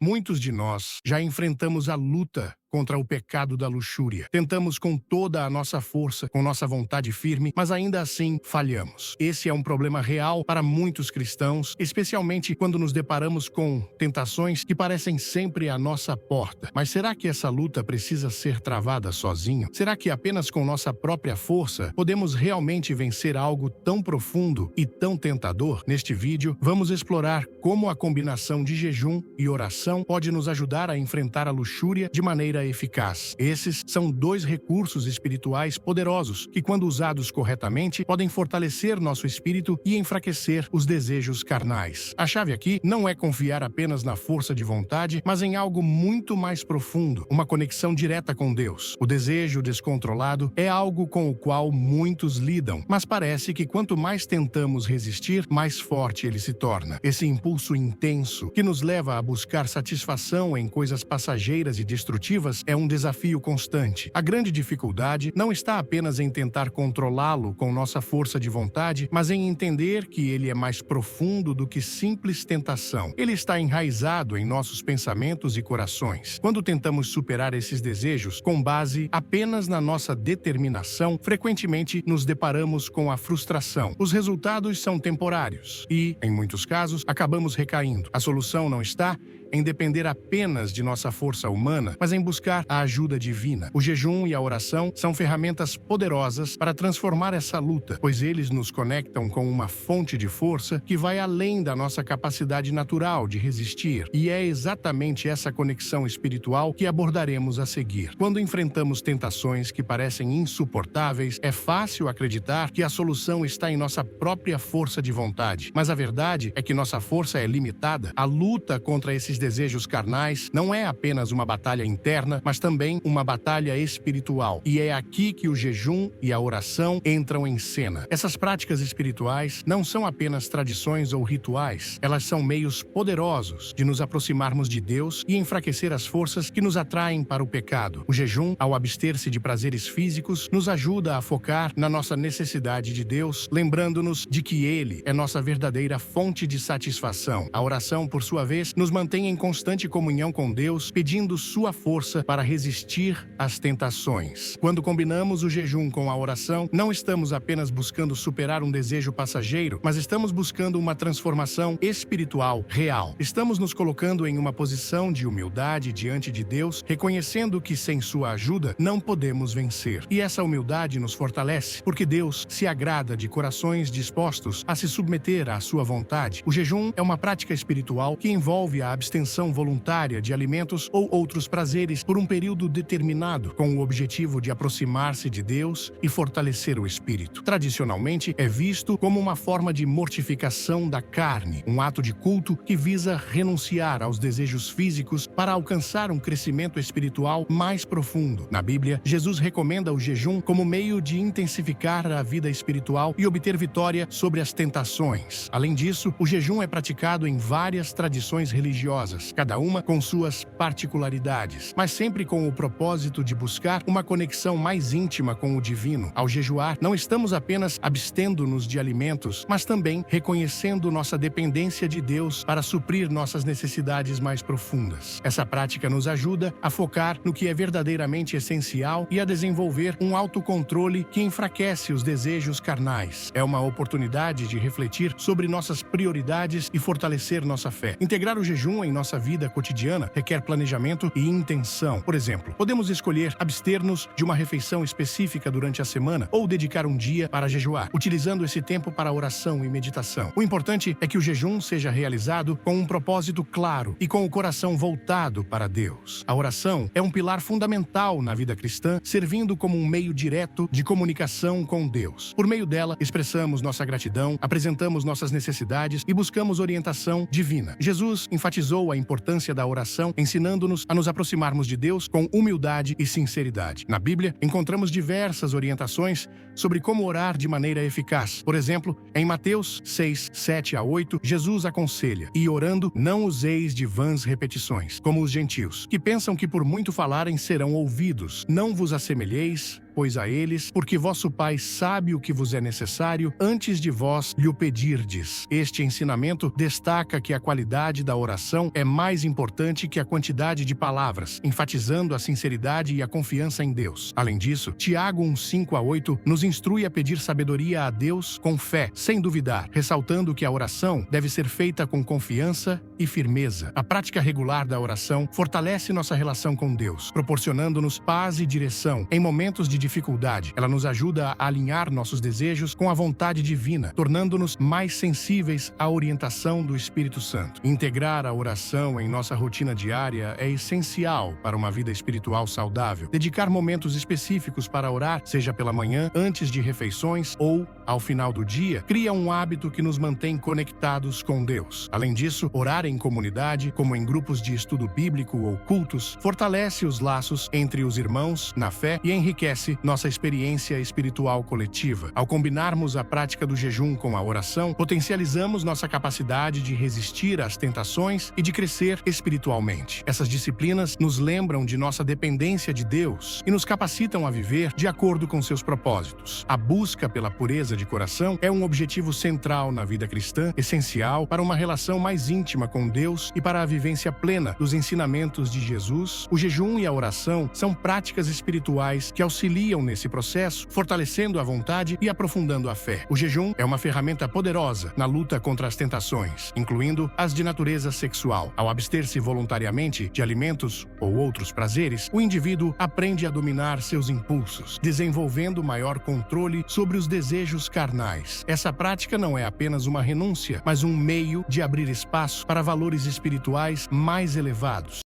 Muitos de nós já enfrentamos a luta contra o pecado da luxúria. Tentamos com toda a nossa força, com nossa vontade firme, mas ainda assim falhamos. Esse é um problema real para muitos cristãos, especialmente quando nos deparamos com tentações que parecem sempre à nossa porta. Mas será que essa luta precisa ser travada sozinho? Será que apenas com nossa própria força podemos realmente vencer algo tão profundo e tão tentador? Neste vídeo, vamos explorar como a combinação de jejum e oração pode nos ajudar a enfrentar a luxúria de maneira eficaz. Esses são dois recursos espirituais poderosos que, quando usados corretamente, podem fortalecer nosso espírito e enfraquecer os desejos carnais. A chave aqui não é confiar apenas na força de vontade, mas em algo muito mais profundo, uma conexão direta com Deus. O desejo descontrolado é algo com o qual muitos lidam, mas parece que quanto mais tentamos resistir, mais forte ele se torna. Esse impulso intenso que nos leva a buscar satisfação em coisas passageiras e destrutivas é um desafio constante. A grande dificuldade não está apenas em tentar controlá-lo com nossa força de vontade, mas em entender que ele é mais profundo do que simples tentação. Ele está enraizado em nossos pensamentos e corações. Quando tentamos superar esses desejos com base apenas na nossa determinação, frequentemente nos deparamos com a frustração. Os resultados são temporários e, em muitos casos, acabamos recaindo. A solução não está em depender apenas de nossa força humana, mas em buscar a ajuda divina. O jejum e a oração são ferramentas poderosas para transformar essa luta, pois eles nos conectam com uma fonte de força que vai além da nossa capacidade natural de resistir. E é exatamente essa conexão espiritual que abordaremos a seguir. Quando enfrentamos tentações que parecem insuportáveis, é fácil acreditar que a solução está em nossa própria força de vontade. Mas a verdade é que nossa força é limitada. A luta contra esses desejos carnais não é apenas uma batalha interna, mas também uma batalha espiritual. E é aqui que o jejum e a oração entram em cena. Essas práticas espirituais não são apenas tradições ou rituais, elas são meios poderosos de nos aproximarmos de Deus e enfraquecer as forças que nos atraem para o pecado. O jejum, ao abster-se de prazeres físicos, nos ajuda a focar na nossa necessidade de Deus, lembrando-nos de que Ele é nossa verdadeira fonte de satisfação. A oração, por sua vez, nos mantém em constante comunhão com Deus, pedindo sua força para resistir às tentações. Quando combinamos o jejum com a oração, não estamos apenas buscando superar um desejo passageiro, mas estamos buscando uma transformação espiritual real. Estamos nos colocando em uma posição de humildade diante de Deus, reconhecendo que sem sua ajuda não podemos vencer. E essa humildade nos fortalece, porque Deus se agrada de corações dispostos a se submeter à sua vontade. O jejum é uma prática espiritual que envolve a abstenção voluntária de alimentos ou outros prazeres por um período determinado, com o objetivo de aproximar-se de Deus e fortalecer o espírito. Tradicionalmente, é visto como uma forma de mortificação da carne, um ato de culto que visa renunciar aos desejos físicos para alcançar um crescimento espiritual mais profundo. Na Bíblia, Jesus recomenda o jejum como meio de intensificar a vida espiritual e obter vitória sobre as tentações. Além disso, o jejum é praticado em várias tradições religiosas, cada uma com suas particularidades, mas sempre com o propósito de buscar uma conexão mais íntima com o divino. Ao jejuar, não estamos apenas abstendo-nos de alimentos, mas também reconhecendo nossa dependência de Deus para suprir nossas necessidades mais profundas. Essa prática nos ajuda a focar no que é verdadeiramente essencial e a desenvolver um autocontrole que enfraquece os desejos carnais. É uma oportunidade de refletir sobre nossas prioridades e fortalecer nossa fé. Integrar o jejum em nossa vida cotidiana requer planejamento e intenção. Por exemplo, podemos escolher abster-nos de uma refeição específica durante a semana ou dedicar um dia para jejuar, utilizando esse tempo para oração e meditação. O importante é que o jejum seja realizado com um propósito claro e com o coração voltado para Deus. A oração é um pilar fundamental na vida cristã, servindo como um meio direto de comunicação com Deus. Por meio dela, expressamos nossa gratidão, apresentamos nossas necessidades e buscamos orientação divina. Jesus enfatizou a importância da oração, ensinando-nos a nos aproximarmos de Deus com humildade e sinceridade. Na Bíblia, encontramos diversas orientações sobre como orar de maneira eficaz. Por exemplo, em Mateus 6, 7 a 8, Jesus aconselha: "E orando, não useis de vãs repetições, como os gentios, que pensam que por muito falarem serão ouvidos. Não vos assemelheis pois, a eles, porque vosso Pai sabe o que vos é necessário antes de vós lhe o pedirdes. Este ensinamento destaca que a qualidade da oração é mais importante que a quantidade de palavras, enfatizando a sinceridade e a confiança em Deus. Além disso, Tiago 1:5-8 nos instrui a pedir sabedoria a Deus com fé, sem duvidar, ressaltando que a oração deve ser feita com confiança e firmeza. A prática regular da oração fortalece nossa relação com Deus, proporcionando-nos paz e direção em momentos de dificuldade. Ela nos ajuda a alinhar nossos desejos com a vontade divina, tornando-nos mais sensíveis à orientação do Espírito Santo. Integrar a oração em nossa rotina diária é essencial para uma vida espiritual saudável. Dedicar momentos específicos para orar, seja pela manhã, antes de refeições ou ao final do dia, cria um hábito que nos mantém conectados com Deus. Além disso, orar em comunidade, como em grupos de estudo bíblico ou cultos, fortalece os laços entre os irmãos na fé e enriquece nossa experiência espiritual coletiva. Ao combinarmos a prática do jejum com a oração, potencializamos nossa capacidade de resistir às tentações e de crescer espiritualmente. Essas disciplinas nos lembram de nossa dependência de Deus e nos capacitam a viver de acordo com seus propósitos. A busca pela pureza de coração é um objetivo central na vida cristã, essencial para uma relação mais íntima com Deus e para a vivência plena dos ensinamentos de Jesus. O jejum e a oração são práticas espirituais que auxiliam nesse processo, fortalecendo a vontade e aprofundando a fé. O jejum é uma ferramenta poderosa na luta contra as tentações, incluindo as de natureza sexual. Ao abster-se voluntariamente de alimentos ou outros prazeres, o indivíduo aprende a dominar seus impulsos, desenvolvendo maior controle sobre os desejos carnais. Essa prática não é apenas uma renúncia, mas um meio de abrir espaço para valores espirituais mais elevados.